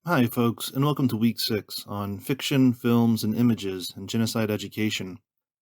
Hi, folks, and welcome to Week 6 on Fiction, Films, and Images and Genocide Education.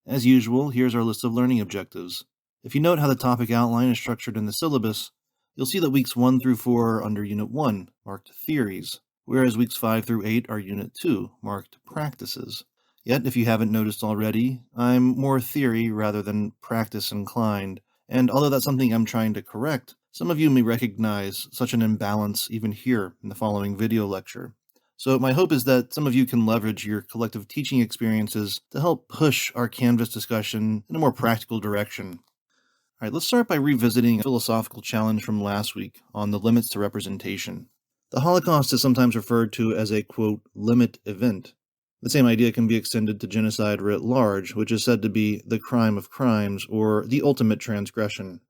As usual, here's our list of learning objectives. If you note how the topic outline is structured in the syllabus, you'll see that weeks 1 through 4 are under Unit 1, marked Theories, whereas weeks 5 through 8 are Unit 2, marked Practices. Yet, if you haven't noticed already, I'm more theory rather than practice inclined, and although that's something I'm trying to correct, some of you may recognize such an imbalance even here in the following video lecture. So my hope is that some of you can leverage your collective teaching experiences to help push our Canvas discussion in a more practical direction. All right, let's start by revisiting a philosophical challenge from last week on the limits to representation. The Holocaust is sometimes referred to as a, quote, limit event. The same idea can be extended to genocide writ large, which is said to be the crime of crimes or the ultimate transgression.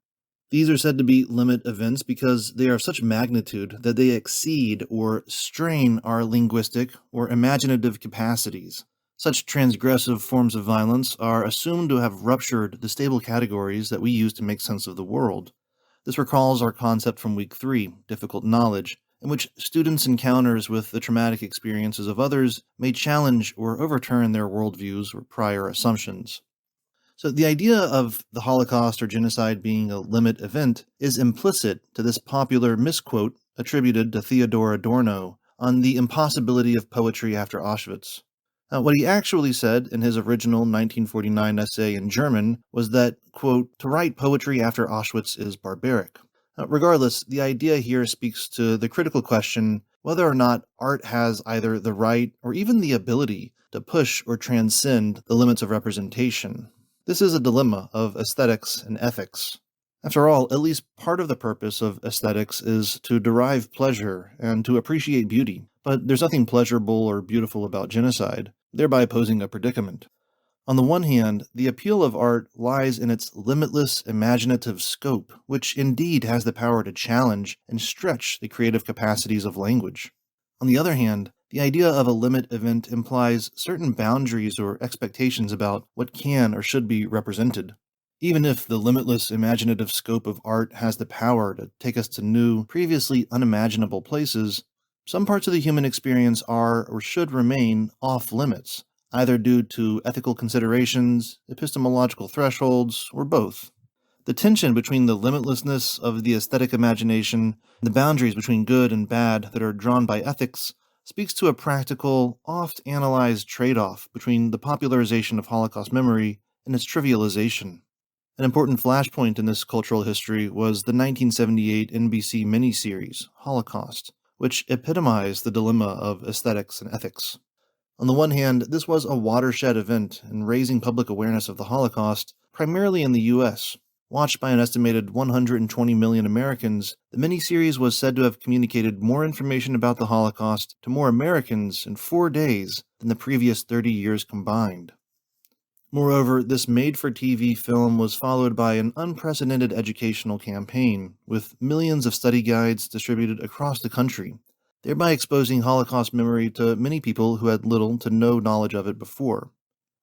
These are said to be limit events because they are of such magnitude that they exceed or strain our linguistic or imaginative capacities. Such transgressive forms of violence are assumed to have ruptured the stable categories that we use to make sense of the world. This recalls our concept from week 3, difficult knowledge, in which students' encounters with the traumatic experiences of others may challenge or overturn their worldviews or prior assumptions. So the idea of the Holocaust or genocide being a limit event is implicit to this popular misquote attributed to Theodor Adorno on the impossibility of poetry after Auschwitz. Now, what he actually said in his original 1949 essay in German was that, quote, to write poetry after Auschwitz is barbaric. Regardless, the idea here speaks to the critical question whether or not art has either the right or even the ability to push or transcend the limits of representation. This is a dilemma of aesthetics and ethics. After all, at least part of the purpose of aesthetics is to derive pleasure and to appreciate beauty, but there's nothing pleasurable or beautiful about genocide, thereby posing a predicament. On the one hand, the appeal of art lies in its limitless imaginative scope, which indeed has the power to challenge and stretch the creative capacities of language. On the other hand, the idea of a limit event implies certain boundaries or expectations about what can or should be represented. Even if the limitless imaginative scope of art has the power to take us to new, previously unimaginable places, some parts of the human experience are or should remain off limits, either due to ethical considerations, epistemological thresholds, or both. The tension between the limitlessness of the aesthetic imagination and the boundaries between good and bad that are drawn by ethics speaks to a practical, oft-analyzed trade-off between the popularization of Holocaust memory and its trivialization. An important flashpoint in this cultural history was the 1978 NBC miniseries, Holocaust, which epitomized the dilemma of aesthetics and ethics. On the one hand, this was a watershed event in raising public awareness of the Holocaust, primarily in the U.S. Watched by an estimated 120 million Americans, the miniseries was said to have communicated more information about the Holocaust to more Americans in 4 days than the previous 30 years combined. Moreover, this made-for-TV film was followed by an unprecedented educational campaign, with millions of study guides distributed across the country, thereby exposing Holocaust memory to many people who had little to no knowledge of it before.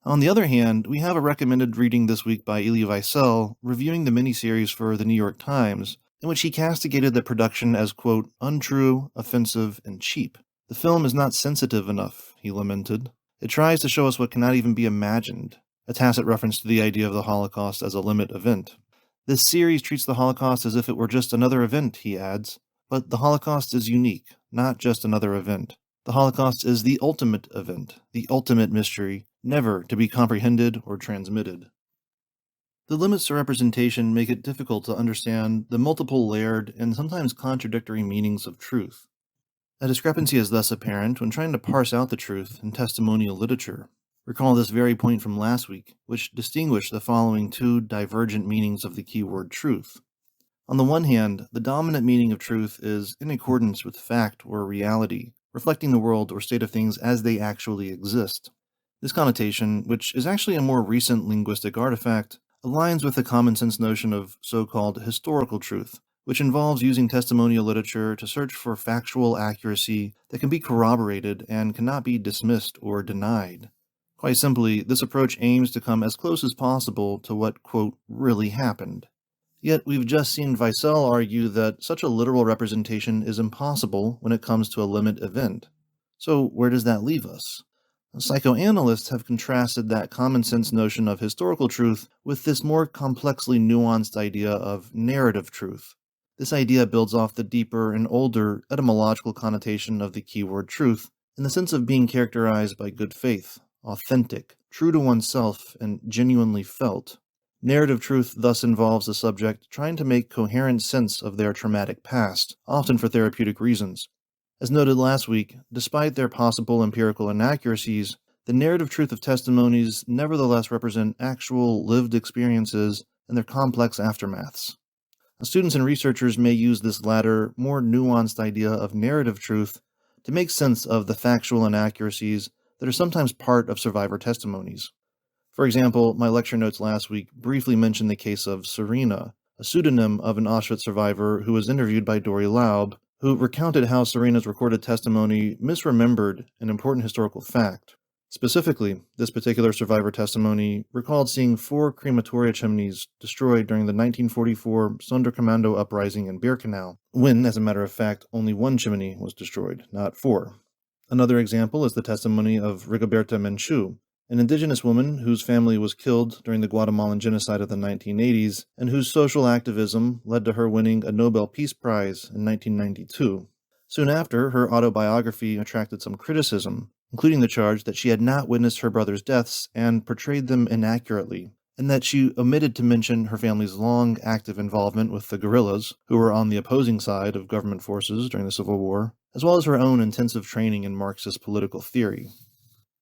On the other hand, we have a recommended reading this week by Elie Wiesel reviewing the miniseries for the New York Times, in which he castigated the production as, quote, untrue, offensive, and cheap. The film is not sensitive enough, he lamented. It tries to show us what cannot even be imagined, a tacit reference to the idea of the Holocaust as a limit event. This series treats the Holocaust as if it were just another event, he adds, but the Holocaust is unique, not just another event. The Holocaust is the ultimate event, the ultimate mystery, never to be comprehended or transmitted. The limits to representation make it difficult to understand the multiple layered and sometimes contradictory meanings of truth. A discrepancy is thus apparent when trying to parse out the truth in testimonial literature. Recall this very point from last week, which distinguished the following two divergent meanings of the keyword truth. On the one hand, the dominant meaning of truth is in accordance with fact or reality, reflecting the world or state of things as they actually exist. This connotation, which is actually a more recent linguistic artifact, aligns with the common-sense notion of so-called historical truth, which involves using testimonial literature to search for factual accuracy that can be corroborated and cannot be dismissed or denied. Quite simply, this approach aims to come as close as possible to what, quote, really happened. Yet we've just seen Wiesel argue that such a literal representation is impossible when it comes to a limit event. So, where does that leave us? Psychoanalysts have contrasted that common sense notion of historical truth with this more complexly nuanced idea of narrative truth. This idea builds off the deeper and older etymological connotation of the keyword truth, in the sense of being characterized by good faith, authentic, true to oneself, and genuinely felt. Narrative truth thus involves the subject trying to make coherent sense of their traumatic past, often for therapeutic reasons. As noted last week, despite their possible empirical inaccuracies, the narrative truth of testimonies nevertheless represent actual lived experiences and their complex aftermaths. Students and researchers may use this latter, more nuanced idea of narrative truth to make sense of the factual inaccuracies that are sometimes part of survivor testimonies. For example, my lecture notes last week briefly mentioned the case of Serena, a pseudonym of an Auschwitz survivor who was interviewed by Dory Laub, who recounted how Serena's recorded testimony misremembered an important historical fact. Specifically, this particular survivor testimony recalled seeing 4 crematoria chimneys destroyed during the 1944 Sonderkommando uprising in Birkenau, when, as a matter of fact, only 1 chimney was destroyed, not 4. Another example is the testimony of Rigoberta Menchú, an indigenous woman whose family was killed during the Guatemalan genocide of the 1980s, and whose social activism led to her winning a Nobel Peace Prize in 1992. Soon after, her autobiography attracted some criticism, including the charge that she had not witnessed her brother's deaths and portrayed them inaccurately, and that she omitted to mention her family's long, active involvement with the guerrillas, who were on the opposing side of government forces during the Civil War, as well as her own intensive training in Marxist political theory.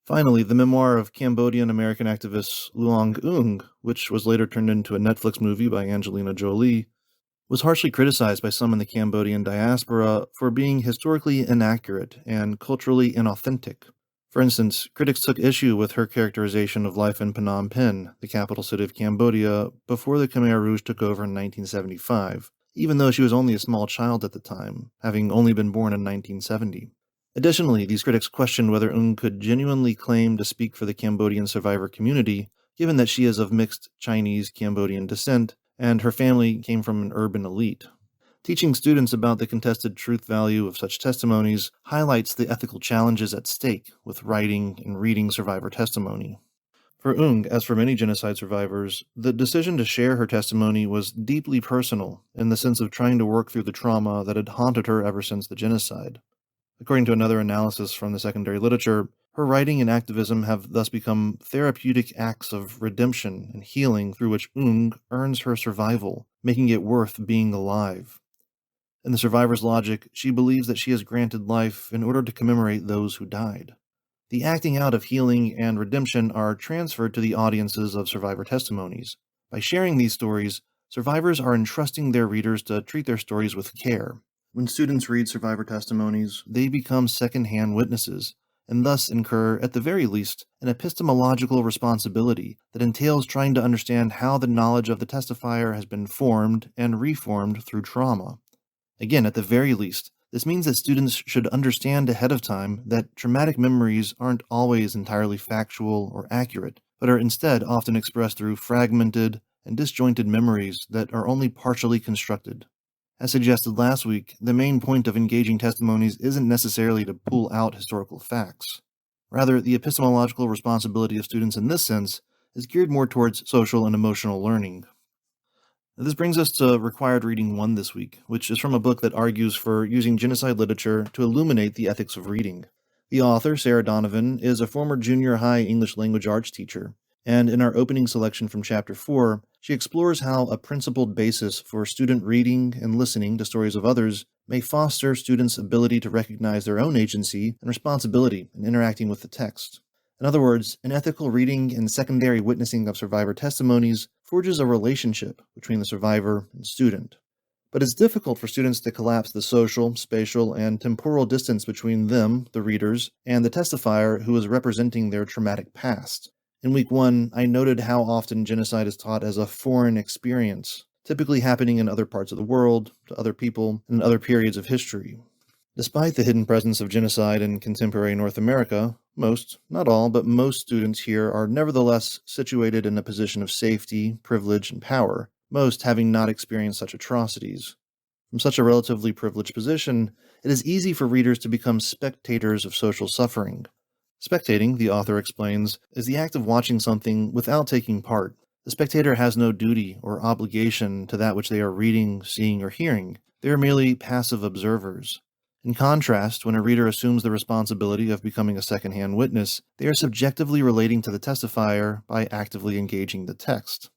Finally, the memoir of Cambodian-American activist Luong Ung, which was later turned into a Netflix movie by Angelina Jolie, was harshly criticized by some in the Cambodian diaspora for being historically inaccurate and culturally inauthentic. For instance, critics took issue with her characterization of life in Phnom Penh, the capital city of Cambodia, before the Khmer Rouge took over in 1975, even though she was only a small child at the time, having only been born in 1970. Additionally, these critics questioned whether Ung could genuinely claim to speak for the Cambodian survivor community, given that she is of mixed Chinese-Cambodian descent, and her family came from an urban elite. Teaching students about the contested truth value of such testimonies highlights the ethical challenges at stake with writing and reading survivor testimony. For Ung, as for many genocide survivors, the decision to share her testimony was deeply personal in the sense of trying to work through the trauma that had haunted her ever since the genocide. According to another analysis from the secondary literature, her writing and activism have thus become therapeutic acts of redemption and healing through which Ung earns her survival, making it worth being alive. In the survivor's logic, she believes that she is granted life in order to commemorate those who died. The acting out of healing and redemption are transferred to the audiences of survivor testimonies. By sharing these stories, survivors are entrusting their readers to treat their stories with care. When students read survivor testimonies, they become second-hand witnesses, and thus incur, at the very least, an epistemological responsibility that entails trying to understand how the knowledge of the testifier has been formed and reformed through trauma. Again, at the very least, this means that students should understand ahead of time that traumatic memories aren't always entirely factual or accurate, but are instead often expressed through fragmented and disjointed memories that are only partially constructed. As suggested last week, the main point of engaging testimonies isn't necessarily to pull out historical facts. Rather, the epistemological responsibility of students in this sense is geared more towards social and emotional learning. This brings us to required reading 1 this week, which is from a book that argues for using genocide literature to illuminate the ethics of reading. The author, Sarah Donovan, is a former junior high English language arts teacher, and in our opening selection from Chapter 4, she explores how a principled basis for student reading and listening to stories of others may foster students' ability to recognize their own agency and responsibility in interacting with the text. In other words, an ethical reading and secondary witnessing of survivor testimonies forges a relationship between the survivor and student. But it's difficult for students to collapse the social, spatial, and temporal distance between them, the readers, and the testifier who is representing their traumatic past. In week 1, I noted how often genocide is taught as a foreign experience, typically happening in other parts of the world, to other people, and in other periods of history. Despite the hidden presence of genocide in contemporary North America, most, not all, but most students here are nevertheless situated in a position of safety, privilege, and power, most having not experienced such atrocities. From such a relatively privileged position, it is easy for readers to become spectators of social suffering. Spectating, the author explains, is the act of watching something without taking part. The spectator has no duty or obligation to that which they are reading, seeing, or hearing. They are merely passive observers. In contrast, when a reader assumes the responsibility of becoming a second-hand witness, they are subjectively relating to the testifier by actively engaging the text.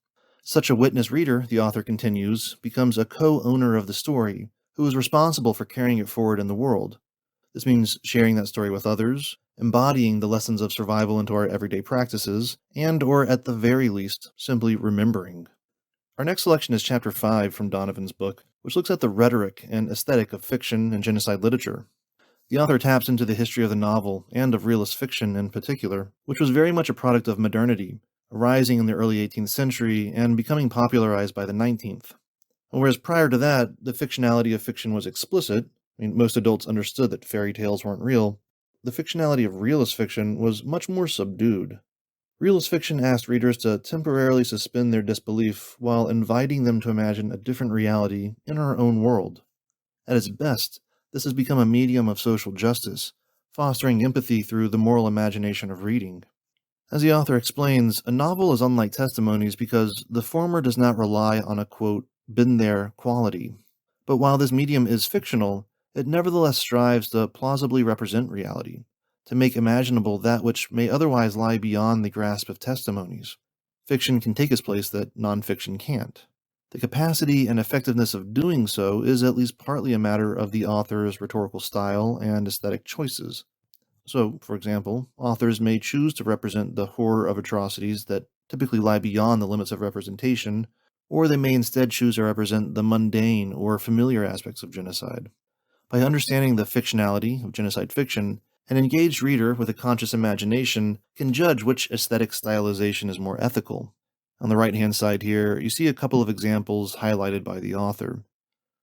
Such a witness reader, the author continues, becomes a co-owner of the story, who is responsible for carrying it forward in the world. This means sharing that story with others, embodying the lessons of survival into our everyday practices, and, or at the very least, simply remembering. Our next selection is Chapter 5 from Donovan's book, which looks at the rhetoric and aesthetic of fiction and genocide literature. The author taps into the history of the novel, and of realist fiction in particular, which was very much a product of modernity, arising in the early 18th century and becoming popularized by the 19th. Whereas prior to that, the fictionality of fiction was explicit. Most adults understood that fairy tales weren't real. The fictionality of realist fiction was much more subdued. Realist fiction asked readers to temporarily suspend their disbelief while inviting them to imagine a different reality in our own world. At its best, this has become a medium of social justice, fostering empathy through the moral imagination of reading. As the author explains, a novel is unlike testimonies because the former does not rely on a, quote, been there quality. But while this medium is fictional, it nevertheless strives to plausibly represent reality, to make imaginable that which may otherwise lie beyond the grasp of testimonies. Fiction can take its place that nonfiction can't. The capacity and effectiveness of doing so is at least partly a matter of the author's rhetorical style and aesthetic choices. So, for example, authors may choose to represent the horror of atrocities that typically lie beyond the limits of representation, or they may instead choose to represent the mundane or familiar aspects of genocide. By understanding the fictionality of genocide fiction, an engaged reader with a conscious imagination can judge which aesthetic stylization is more ethical. On the right-hand side here, you see a couple of examples highlighted by the author.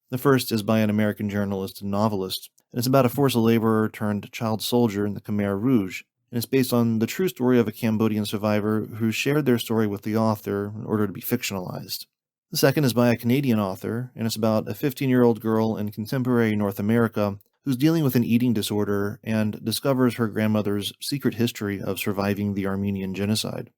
The first is by an American journalist and novelist, and it's about a forced laborer turned child soldier in the Khmer Rouge, and it's based on the true story of a Cambodian survivor who shared their story with the author in order to be fictionalized. The second is by a Canadian author, and it's about a 15-year-old girl in contemporary North America who's dealing with an eating disorder and discovers her grandmother's secret history of surviving the Armenian genocide.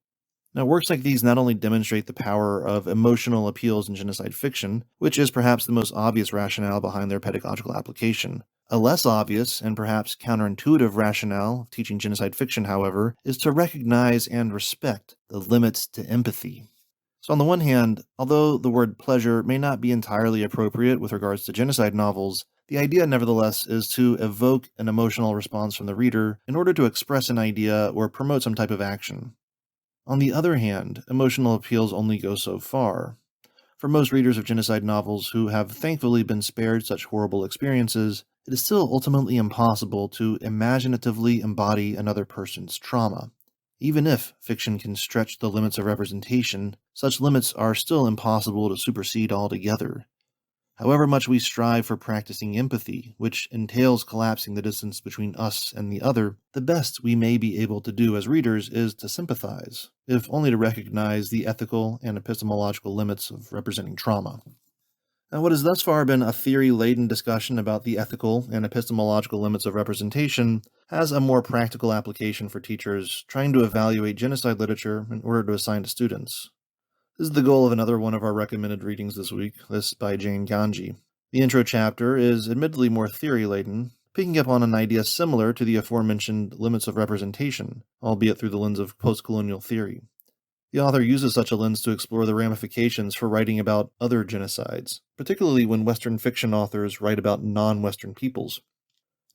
Now, works like these not only demonstrate the power of emotional appeals in genocide fiction, which is perhaps the most obvious rationale behind their pedagogical application. A less obvious and perhaps counterintuitive rationale of teaching genocide fiction, however, is to recognize and respect the limits to empathy. So on the one hand, although the word pleasure may not be entirely appropriate with regards to genocide novels, the idea nevertheless is to evoke an emotional response from the reader in order to express an idea or promote some type of action. On the other hand, emotional appeals only go so far. For most readers of genocide novels who have thankfully been spared such horrible experiences, it is still ultimately impossible to imaginatively embody another person's trauma. Even if fiction can stretch the limits of representation, such limits are still impossible to supersede altogether. However much we strive for practicing empathy, which entails collapsing the distance between us and the other, the best we may be able to do as readers is to sympathize, if only to recognize the ethical and epistemological limits of representing trauma. Now, what has thus far been a theory-laden discussion about the ethical and epistemological limits of representation has a more practical application for teachers trying to evaluate genocide literature in order to assign to students. This is the goal of another one of our recommended readings this week, this by Jane Ganji. The intro chapter is admittedly more theory-laden, picking up on an idea similar to the aforementioned limits of representation, albeit through the lens of post-colonial theory. The author uses such a lens to explore the ramifications for writing about other genocides, particularly when Western fiction authors write about non-Western peoples.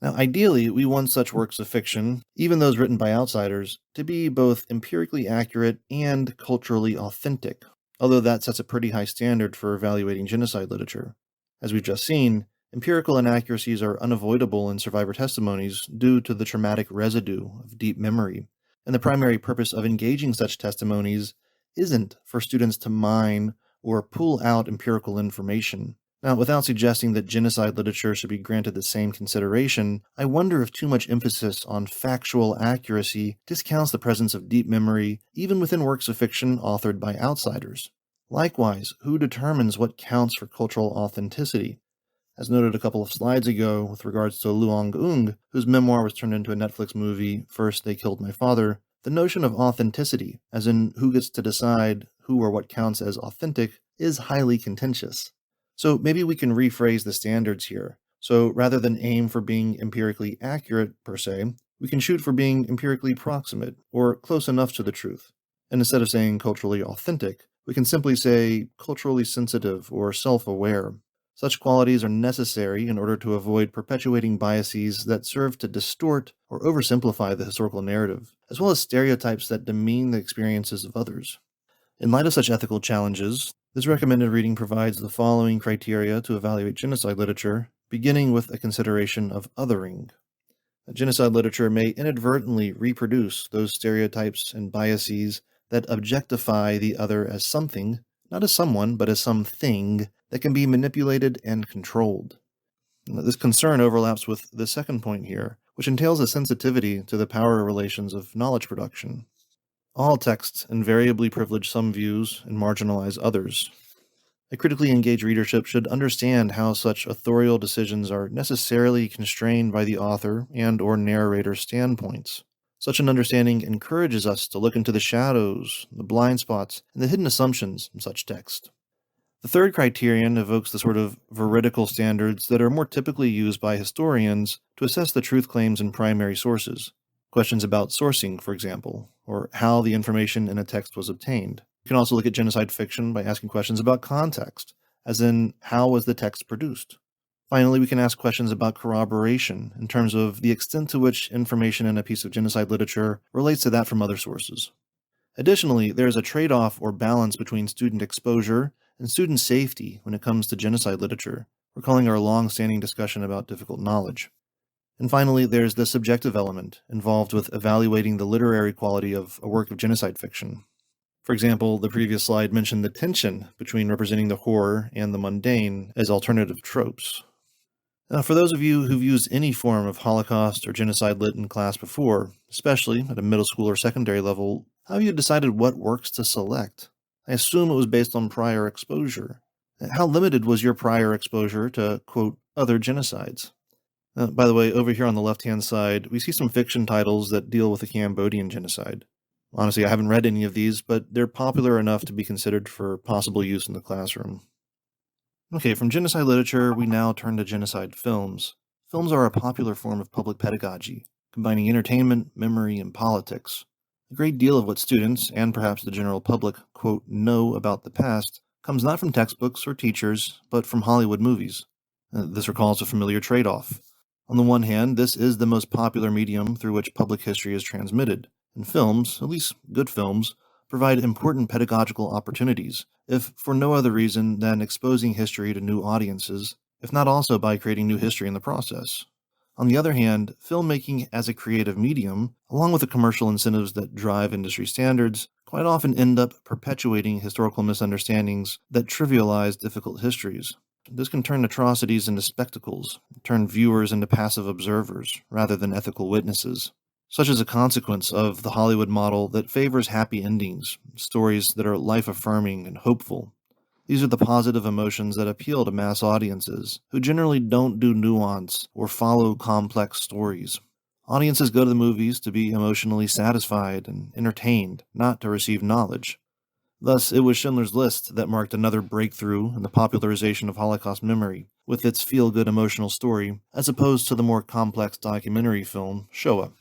Now, ideally, we want such works of fiction, even those written by outsiders, to be both empirically accurate and culturally authentic, although that sets a pretty high standard for evaluating genocide literature. As we've just seen, empirical inaccuracies are unavoidable in survivor testimonies due to the traumatic residue of deep memory, and the primary purpose of engaging such testimonies isn't for students to mine or pull out empirical information. Now, without suggesting that genocide literature should be granted the same consideration, I wonder if too much emphasis on factual accuracy discounts the presence of deep memory even within works of fiction authored by outsiders. Likewise, who determines what counts for cultural authenticity? As noted a couple of slides ago with regards to Luong Ung, whose memoir was turned into a Netflix movie, First They Killed My Father, the notion of authenticity, as in who gets to decide who or what counts as authentic, is highly contentious. So maybe we can rephrase the standards here. So rather than aim for being empirically accurate, per se, we can shoot for being empirically proximate, or close enough to the truth. And instead of saying culturally authentic, we can simply say culturally sensitive or self aware. Such qualities are necessary in order to avoid perpetuating biases that serve to distort or oversimplify the historical narrative, as well as stereotypes that demean the experiences of others. In light of such ethical challenges, this recommended reading provides the following criteria to evaluate genocide literature, beginning with a consideration of othering. Genocide literature may inadvertently reproduce those stereotypes and biases that objectify the other as something, not as someone, but as something that can be manipulated and controlled. This concern overlaps with the second point here, which entails a sensitivity to the power relations of knowledge production. All texts invariably privilege some views and marginalize others. A critically engaged readership should understand how such authorial decisions are necessarily constrained by the author and or narrator's standpoints. Such an understanding encourages us to look into the shadows, the blind spots, and the hidden assumptions in such text. The third criterion evokes the sort of veridical standards that are more typically used by historians to assess the truth claims in primary sources. Questions about sourcing, for example, or how the information in a text was obtained. You can also look at genocide fiction by asking questions about context, as in, how was the text produced? Finally, we can ask questions about corroboration in terms of the extent to which information in a piece of genocide literature relates to that from other sources. Additionally, there is a trade-off or balance between student exposure and student safety when it comes to genocide literature, recalling our long-standing discussion about difficult knowledge. And finally, there's the subjective element involved with evaluating the literary quality of a work of genocide fiction. For example, the previous slide mentioned the tension between representing the horror and the mundane as alternative tropes. Now, for those of you who've used any form of Holocaust or genocide lit in class before, especially at a middle school or secondary level, how have you decided what works to select? I assume it was based on prior exposure. How limited was your prior exposure to, quote, other genocides? By the way, over here on the left-hand side, we see some fiction titles that deal with the Cambodian genocide. Honestly, I haven't read any of these, but they're popular enough to be considered for possible use in the classroom. Okay, from genocide literature, we now turn to genocide films. Films are a popular form of public pedagogy, combining entertainment, memory, and politics. A great deal of what students, and perhaps the general public, quote, know about the past, comes not from textbooks or teachers, but from Hollywood movies. This recalls a familiar trade-off. On the one hand, this is the most popular medium through which public history is transmitted, and films, at least good films, provide important pedagogical opportunities, if for no other reason than exposing history to new audiences, if not also by creating new history in the process. On the other hand, filmmaking as a creative medium, along with the commercial incentives that drive industry standards, quite often end up perpetuating historical misunderstandings that trivialize difficult histories. This can turn atrocities into spectacles, turn viewers into passive observers rather than ethical witnesses. Such as a consequence of the Hollywood model that favors happy endings, stories that are life-affirming and hopeful. These are the positive emotions that appeal to mass audiences, who generally don't do nuance or follow complex stories. Audiences go to the movies to be emotionally satisfied and entertained, not to receive knowledge. Thus, it was Schindler's List that marked another breakthrough in the popularization of Holocaust memory, with its feel-good emotional story, as opposed to the more complex documentary film, Shoah.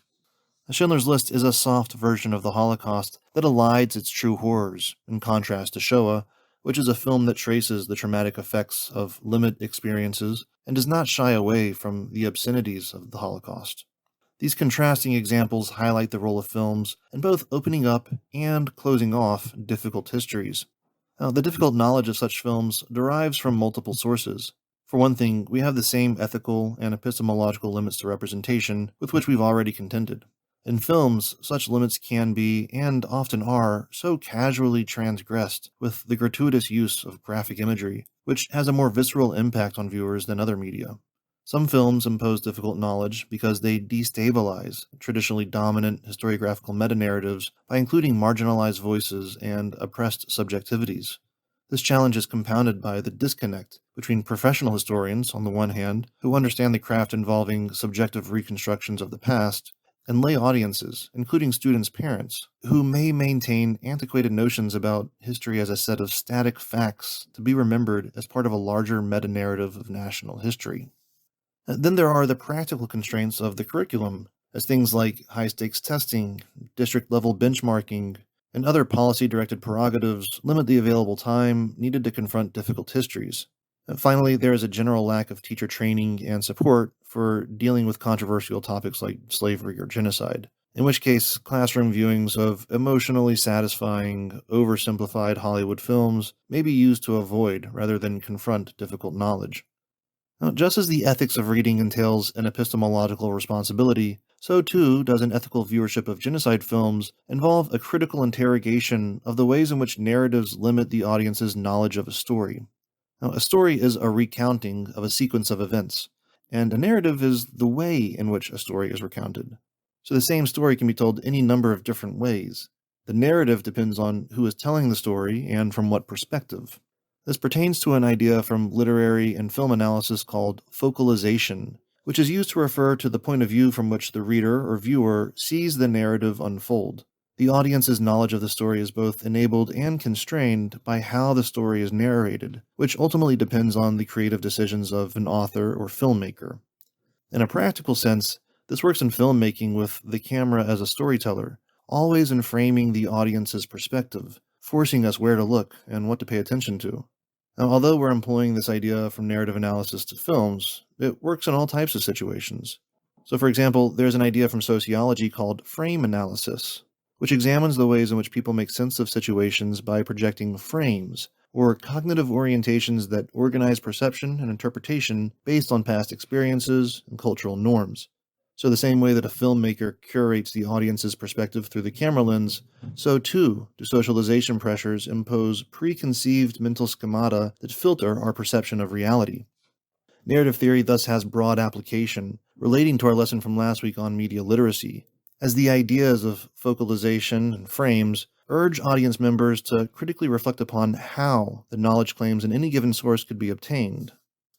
Schindler's List is a soft version of the Holocaust that elides its true horrors, in contrast to Shoah, which is a film that traces the traumatic effects of limit experiences and does not shy away from the obscenities of the Holocaust. These contrasting examples highlight the role of films in both opening up and closing off difficult histories. Now, the difficult knowledge of such films derives from multiple sources. For one thing, we have the same ethical and epistemological limits to representation with which we've already contended. In films, such limits can be, and often are, so casually transgressed with the gratuitous use of graphic imagery, which has a more visceral impact on viewers than other media. Some films impose difficult knowledge because they destabilize traditionally dominant historiographical meta-narratives by including marginalized voices and oppressed subjectivities. This challenge is compounded by the disconnect between professional historians, on the one hand, who understand the craft involving subjective reconstructions of the past, and lay audiences, including students' parents, who may maintain antiquated notions about history as a set of static facts to be remembered as part of a larger meta-narrative of national history. Then there are the practical constraints of the curriculum, as things like high-stakes testing, district-level benchmarking, and other policy-directed prerogatives limit the available time needed to confront difficult histories. And finally, there is a general lack of teacher training and support for dealing with controversial topics like slavery or genocide, in which case classroom viewings of emotionally satisfying, oversimplified Hollywood films may be used to avoid rather than confront difficult knowledge. Now, just as the ethics of reading entails an epistemological responsibility, so too does an ethical viewership of genocide films involve a critical interrogation of the ways in which narratives limit the audience's knowledge of a story. Now, a story is a recounting of a sequence of events, and a narrative is the way in which a story is recounted. So the same story can be told any number of different ways. The narrative depends on who is telling the story and from what perspective. This pertains to an idea from literary and film analysis called focalization, which is used to refer to the point of view from which the reader or viewer sees the narrative unfold. The audience's knowledge of the story is both enabled and constrained by how the story is narrated, which ultimately depends on the creative decisions of an author or filmmaker. In a practical sense, this works in filmmaking with the camera as a storyteller, always in framing the audience's perspective, forcing us where to look and what to pay attention to. Now, although we're employing this idea from narrative analysis to films, it works in all types of situations. So, for example, there's an idea from sociology called frame analysis, which examines the ways in which people make sense of situations by projecting frames, or cognitive orientations that organize perception and interpretation based on past experiences and cultural norms. So, the same way that a filmmaker curates the audience's perspective through the camera lens, so too do socialization pressures impose preconceived mental schemata that filter our perception of reality. Narrative theory thus has broad application, relating to our lesson from last week on media literacy, as the ideas of focalization and frames urge audience members to critically reflect upon how the knowledge claims in any given source could be obtained.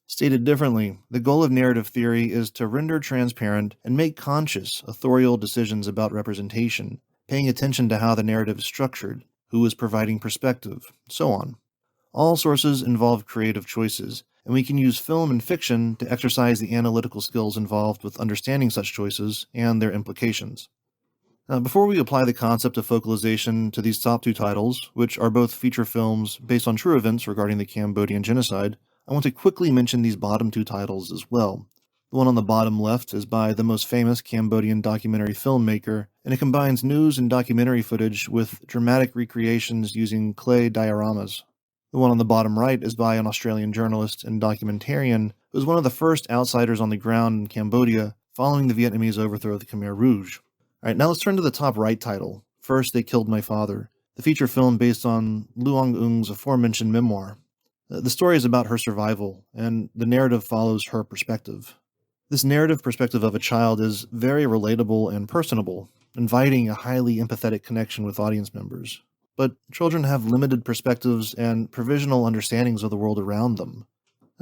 Stated differently, the goal of narrative theory is to render transparent and make conscious authorial decisions about representation, paying attention to how the narrative is structured, who is providing perspective, so on. All sources involve creative choices, and we can use film and fiction to exercise the analytical skills involved with understanding such choices and their implications. Now, before we apply the concept of focalization to these top two titles, which are both feature films based on true events regarding the Cambodian genocide, I want to quickly mention these bottom two titles as well. The one on the bottom left is by the most famous Cambodian documentary filmmaker, and it combines news and documentary footage with dramatic recreations using clay dioramas. The one on the bottom right is by an Australian journalist and documentarian who was one of the first outsiders on the ground in Cambodia following the Vietnamese overthrow of the Khmer Rouge. Alright, now let's turn to the top right title, First They Killed My Father, the feature film based on Luong Ung's aforementioned memoir. The story is about her survival, and the narrative follows her perspective. This narrative perspective of a child is very relatable and personable, inviting a highly empathetic connection with audience members. But children have limited perspectives and provisional understandings of the world around them.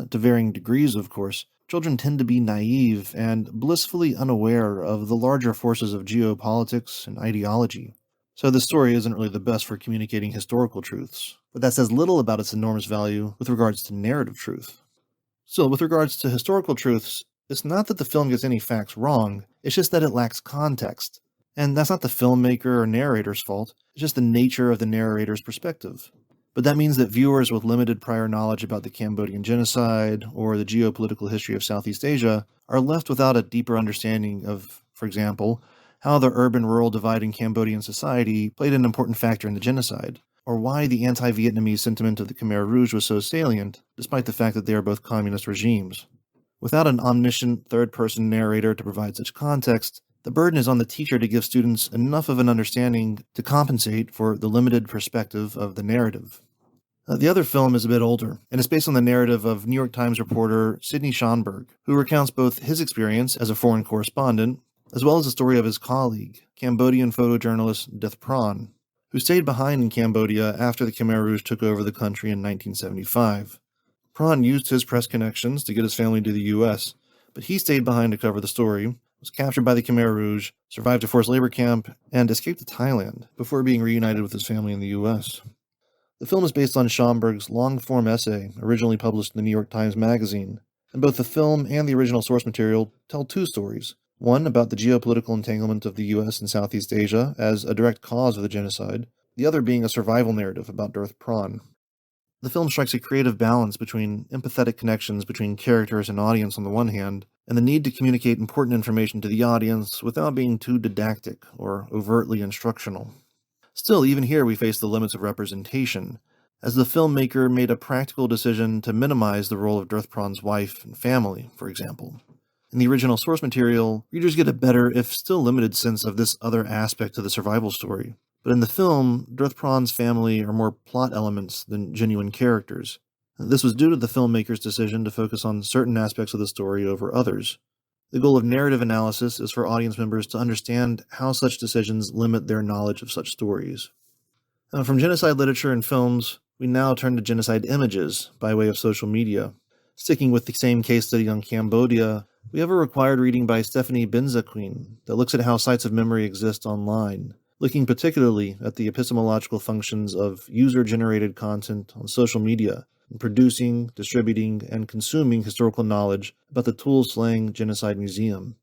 To varying degrees, of course, children tend to be naive and blissfully unaware of the larger forces of geopolitics and ideology. So this story isn't really the best for communicating historical truths, but that says little about its enormous value with regards to narrative truth. Still, with regards to historical truths, it's not that the film gets any facts wrong, it's just that it lacks context. And that's not the filmmaker or narrator's fault, it's just the nature of the narrator's perspective. But that means that viewers with limited prior knowledge about the Cambodian genocide or the geopolitical history of Southeast Asia are left without a deeper understanding of, for example, how the urban-rural divide in Cambodian society played an important factor in the genocide, or why the anti-Vietnamese sentiment of the Khmer Rouge was so salient, despite the fact that they are both communist regimes. Without an omniscient third-person narrator to provide such context, the burden is on the teacher to give students enough of an understanding to compensate for the limited perspective of the narrative. The other film is a bit older, and is based on the narrative of New York Times reporter Sidney Schonberg, who recounts both his experience as a foreign correspondent, as well as the story of his colleague, Cambodian photojournalist Dith Pran. who stayed behind in Cambodia after the Khmer Rouge took over the country in 1975. Prawn used his press connections to get his family to the U.S., but he stayed behind to cover the story, was captured by the Khmer Rouge, survived a forced labor camp, and escaped to Thailand before being reunited with his family in the U.S. The film is based on Schomburg's long-form essay, originally published in the New York Times Magazine, and both the film and the original source material tell two stories. One about the geopolitical entanglement of the U.S. and Southeast Asia as a direct cause of the genocide, the other being a survival narrative about Darth Prawn. The film strikes a creative balance between empathetic connections between characters and audience on the one hand, and the need to communicate important information to the audience without being too didactic or overtly instructional. Still, even here we face the limits of representation, as the filmmaker made a practical decision to minimize the role of Darth Prawn's wife and family, for example. In the original source material, readers get a better, if still limited, sense of this other aspect of the survival story. But in the film, Darth Prawn's family are more plot elements than genuine characters. This was due to the filmmaker's decision to focus on certain aspects of the story over others. The goal of narrative analysis is for audience members to understand how such decisions limit their knowledge of such stories. From genocide literature and films, we now turn to genocide images by way of social media. Sticking with the same case study on Cambodia, we have a required reading by Stephanie Benzaquin that looks at how sites of memory exist online, looking particularly at the epistemological functions of user-generated content on social media, in producing, distributing, and consuming historical knowledge about the Tool-Slang Genocide Museum.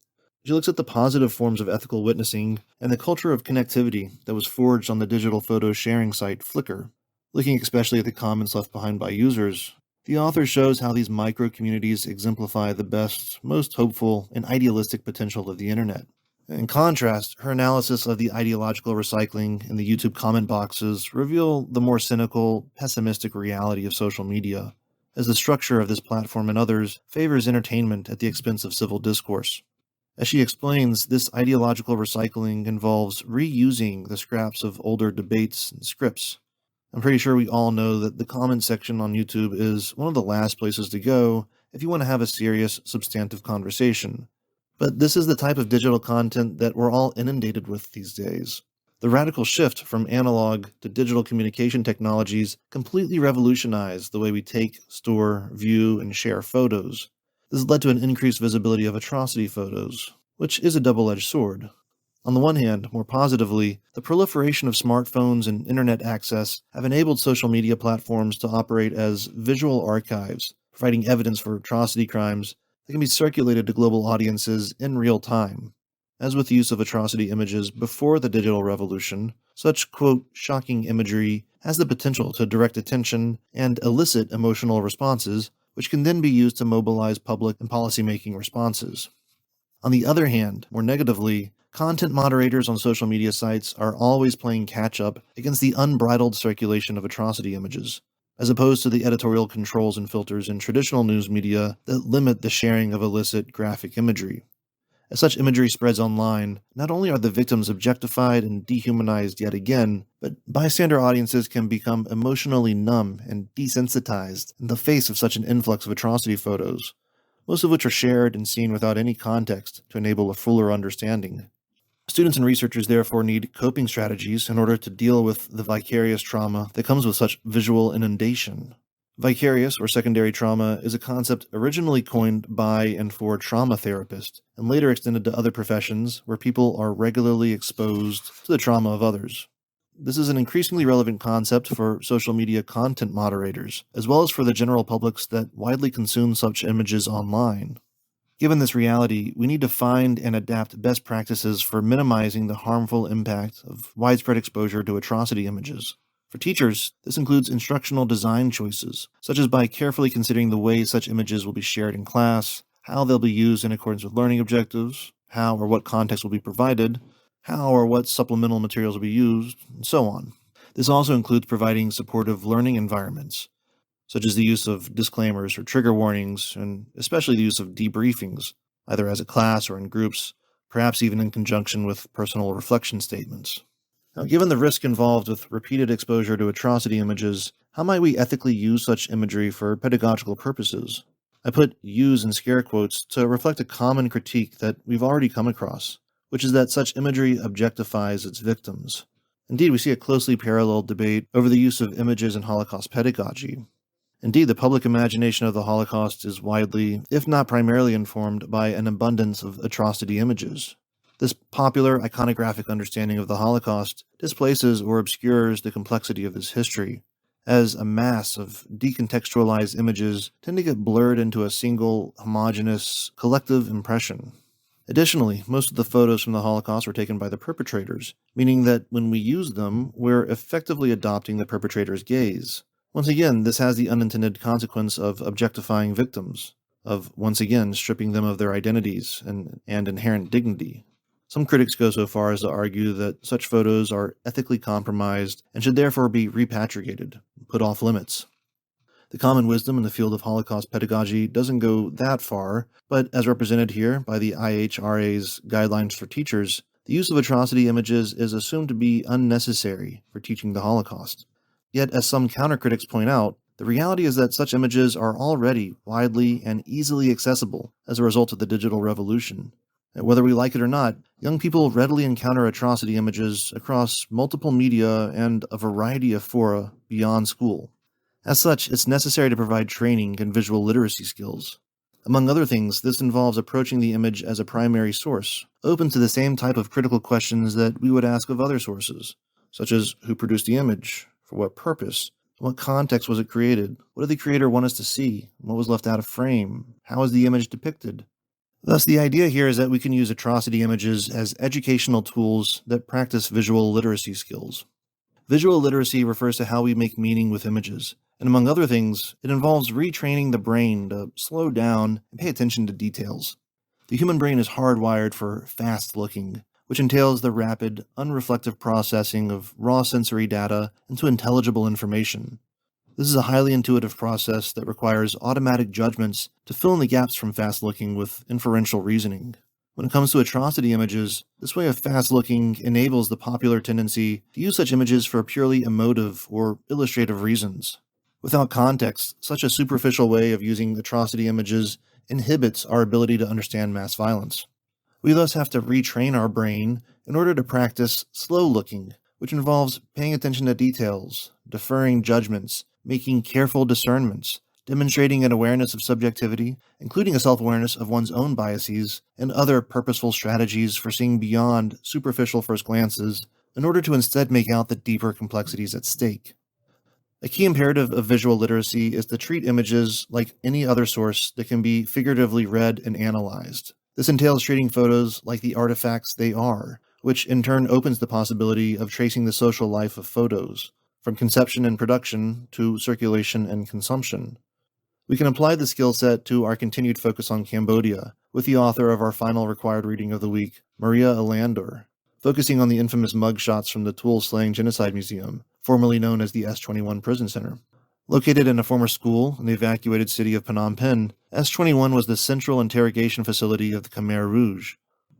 She looks at the positive forms of ethical witnessing and the culture of connectivity that was forged on the digital photo sharing site Flickr. Looking especially at the comments left behind by users, the author shows how these micro-communities exemplify the best, most hopeful, and idealistic potential of the internet. In contrast, her analysis of the ideological recycling in the YouTube comment boxes reveal the more cynical, pessimistic reality of social media, as the structure of this platform and others favors entertainment at the expense of civil discourse. As she explains, this ideological recycling involves reusing the scraps of older debates and scripts. I'm pretty sure we all know that the comment section on YouTube is one of the last places to go if you want to have a serious, substantive conversation. But this is the type of digital content that we're all inundated with these days. The radical shift from analog to digital communication technologies completely revolutionized the way we take, store, view, and share photos. This has led to an increased visibility of atrocity photos, which is a double-edged sword. On the one hand, more positively, the proliferation of smartphones and internet access have enabled social media platforms to operate as visual archives, providing evidence for atrocity crimes that can be circulated to global audiences in real time. As with the use of atrocity images before the digital revolution, such, quote, shocking imagery has the potential to direct attention and elicit emotional responses, which can then be used to mobilize public and policymaking responses. On the other hand, more negatively, content moderators on social media sites are always playing catch-up against the unbridled circulation of atrocity images, as opposed to the editorial controls and filters in traditional news media that limit the sharing of illicit graphic imagery. As such imagery spreads online, not only are the victims objectified and dehumanized yet again, but bystander audiences can become emotionally numb and desensitized in the face of such an influx of atrocity photos, most of which are shared and seen without any context to enable a fuller understanding. Students and researchers therefore need coping strategies in order to deal with the vicarious trauma that comes with such visual inundation. Vicarious or secondary trauma is a concept originally coined by and for trauma therapists, and later extended to other professions where people are regularly exposed to the trauma of others. This is an increasingly relevant concept for social media content moderators, as well as for the general publics that widely consume such images online. Given this reality, we need to find and adapt best practices for minimizing the harmful impact of widespread exposure to atrocity images. For teachers, this includes instructional design choices, such as by carefully considering the way such images will be shared in class, how they'll be used in accordance with learning objectives, how or what context will be provided, how or what supplemental materials will be used, and so on. This also includes providing supportive learning environments, such as the use of disclaimers or trigger warnings, and especially the use of debriefings, either as a class or in groups, perhaps even in conjunction with personal reflection statements. Now, given the risk involved with repeated exposure to atrocity images, how might we ethically use such imagery for pedagogical purposes? I put use in scare quotes to reflect a common critique that we've already come across, which is that such imagery objectifies its victims. Indeed, we see a closely paralleled debate over the use of images in Holocaust pedagogy. Indeed, the public imagination of the Holocaust is widely, if not primarily, informed by an abundance of atrocity images. This popular iconographic understanding of the Holocaust displaces or obscures the complexity of this history, as a mass of decontextualized images tend to get blurred into a single, homogeneous, collective impression. Additionally, most of the photos from the Holocaust were taken by the perpetrators, meaning that when we use them, we're effectively adopting the perpetrator's gaze. Once again, this has the unintended consequence of objectifying victims, of once again stripping them of their identities and inherent dignity. Some critics go so far as to argue that such photos are ethically compromised and should therefore be repatriated, put off limits. The common wisdom in the field of Holocaust pedagogy doesn't go that far, but as represented here by the IHRA's Guidelines for Teachers, the use of atrocity images is assumed to be unnecessary for teaching the Holocaust. Yet, as some counter-critics point out, the reality is that such images are already widely and easily accessible as a result of the digital revolution. And whether we like it or not, young people readily encounter atrocity images across multiple media and a variety of fora beyond school. As such, it's necessary to provide training in visual literacy skills. Among other things, this involves approaching the image as a primary source, open to the same type of critical questions that we would ask of other sources, such as who produced the image, for what purpose, in what context was it created, what did the creator want us to see, what was left out of frame, how is the image depicted. Thus, the idea here is that we can use atrocity images as educational tools that practice visual literacy skills. Visual literacy refers to how we make meaning with images, and among other things, it involves retraining the brain to slow down and pay attention to details. The human brain is hardwired for fast looking, which entails the rapid, unreflective processing of raw sensory data into intelligible information. This is a highly intuitive process that requires automatic judgments to fill in the gaps from fast looking with inferential reasoning. When it comes to atrocity images, this way of fast looking enables the popular tendency to use such images for purely emotive or illustrative reasons. Without context, such a superficial way of using atrocity images inhibits our ability to understand mass violence. We thus have to retrain our brain in order to practice slow looking, which involves paying attention to details, deferring judgments, making careful discernments, demonstrating an awareness of subjectivity, including a self-awareness of one's own biases, and other purposeful strategies for seeing beyond superficial first glances in order to instead make out the deeper complexities at stake. A key imperative of visual literacy is to treat images like any other source that can be figuratively read and analyzed. This entails treating photos like the artifacts they are, which in turn opens the possibility of tracing the social life of photos, from conception and production to circulation and consumption. We can apply the skill set to our continued focus on Cambodia, with the author of our final required reading of the week, Maria Alandor, focusing on the infamous mugshots from the Tool Slaying Genocide Museum, formerly known as the S-21 Prison Center. Located in a former school in the evacuated city of Phnom Penh, S-21 was the central interrogation facility of the Khmer Rouge.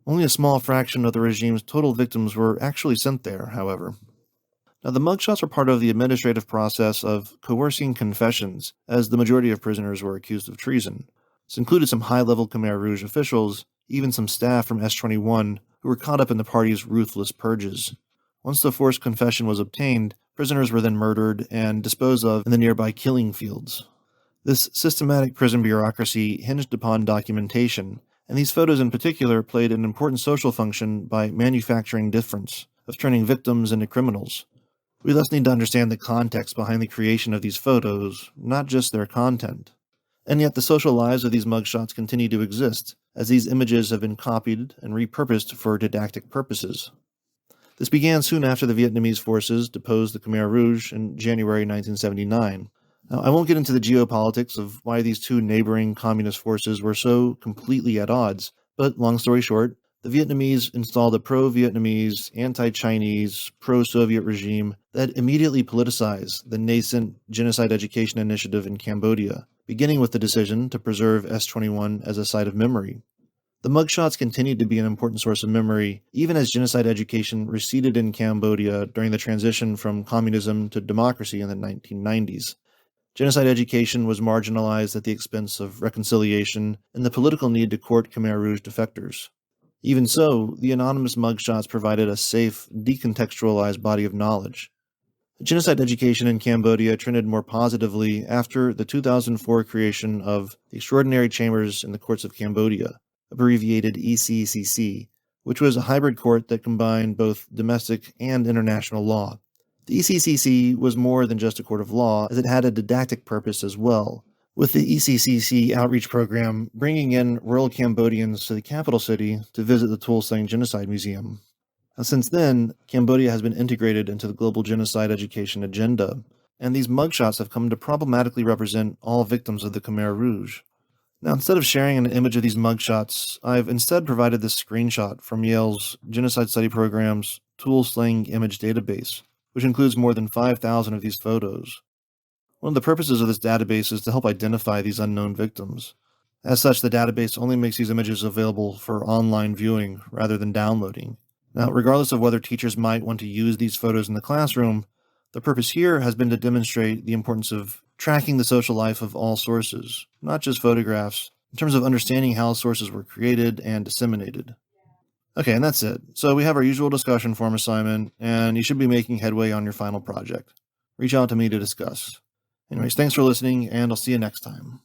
Only a small fraction of the regime's total victims were actually sent there, however. Now, the mugshots were part of the administrative process of coercing confessions, as the majority of prisoners were accused of treason. This included some high-level Khmer Rouge officials, even some staff from S-21, who were caught up in the party's ruthless purges. Once the forced confession was obtained, prisoners were then murdered and disposed of in the nearby killing fields. This systematic prison bureaucracy hinged upon documentation, and these photos in particular played an important social function by manufacturing difference, of turning victims into criminals. We thus need to understand the context behind the creation of these photos, not just their content. And yet the social lives of these mugshots continue to exist, as these images have been copied and repurposed for didactic purposes. This began soon after the Vietnamese forces deposed the Khmer Rouge in January 1979. Now, I won't get into the geopolitics of why these two neighboring communist forces were so completely at odds, but long story short, the Vietnamese installed a pro-Vietnamese, anti-Chinese, pro-Soviet regime that immediately politicized the nascent genocide education initiative in Cambodia, beginning with the decision to preserve S-21 as a site of memory. The mugshots continued to be an important source of memory, even as genocide education receded in Cambodia during the transition from communism to democracy in the 1990s. Genocide education was marginalized at the expense of reconciliation and the political need to court Khmer Rouge defectors. Even so, the anonymous mugshots provided a safe, decontextualized body of knowledge. Genocide education in Cambodia trended more positively after the 2004 creation of the Extraordinary Chambers in the Courts of Cambodia, abbreviated ECCC, which was a hybrid court that combined both domestic and international law. The ECCC was more than just a court of law, as it had a didactic purpose as well, with the ECCC outreach program bringing in rural Cambodians to the capital city to visit the Tuol Sleng Genocide Museum. Since then, Cambodia has been integrated into the global genocide education agenda, and these mugshots have come to problematically represent all victims of the Khmer Rouge. Now, instead of sharing an image of these mugshots, I've instead provided this screenshot from Yale's Genocide Study Program's Tuol Sleng Image Database, which includes more than 5,000 of these photos. One of the purposes of this database is to help identify these unknown victims. As such, the database only makes these images available for online viewing rather than downloading. Now, regardless of whether teachers might want to use these photos in the classroom, the purpose here has been to demonstrate the importance of tracking the social life of all sources, not just photographs, in terms of understanding how sources were created and disseminated. Okay, and that's it. So we have our usual discussion form assignment, and you should be making headway on your final project. Reach out to me to discuss. Anyways, thanks for listening, and I'll see you next time.